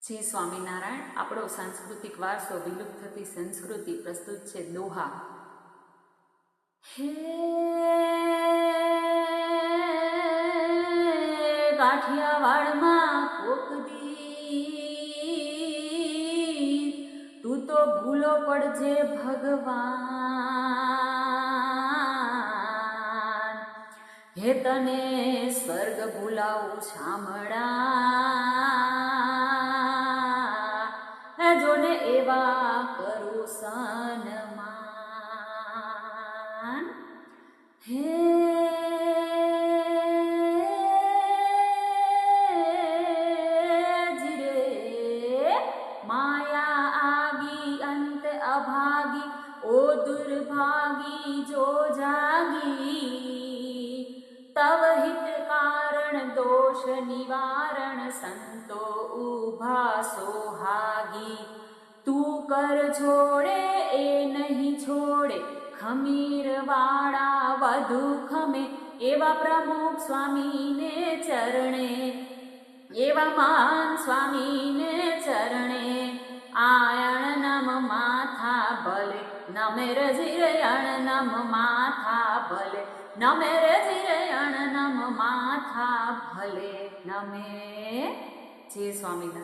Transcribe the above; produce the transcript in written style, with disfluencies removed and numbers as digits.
જય સ્વામિનારાયણ. આપણો સાંસ્કૃતિક વારસો, વિલુપ્ત થતી સંસ્કૃતિ પ્રસ્તુત છે દોહા. હે કાઠિયાવાડમાં કોક દી તું તો ભૂલો પડજે ભગવાન, હે તને સ્વર્ગ ભૂલાવું છામડા, જોને એવા કરું સન્માન. હે જીરે માયા આગી અંત અભાગી, ઓ દુર્ભાગી જો જાગી, તવ હિત કારણ દોષ નિવારણ સંતો ઉભા સોહાગી. તું કર છોડે એ નહીં છોડે, ખમીર વાળા વધુ ખમે, એવા પ્રમુખ સ્વામીને ચરણે, એવા મહાન સ્વામીને ચરણે. આયણ નમ માથા ભલે, નમે રજીરયણ નમ માથા ભલે, નમે રજીરયણ નમ માથા ભલે નમે. જય સ્વામિનારાયણ.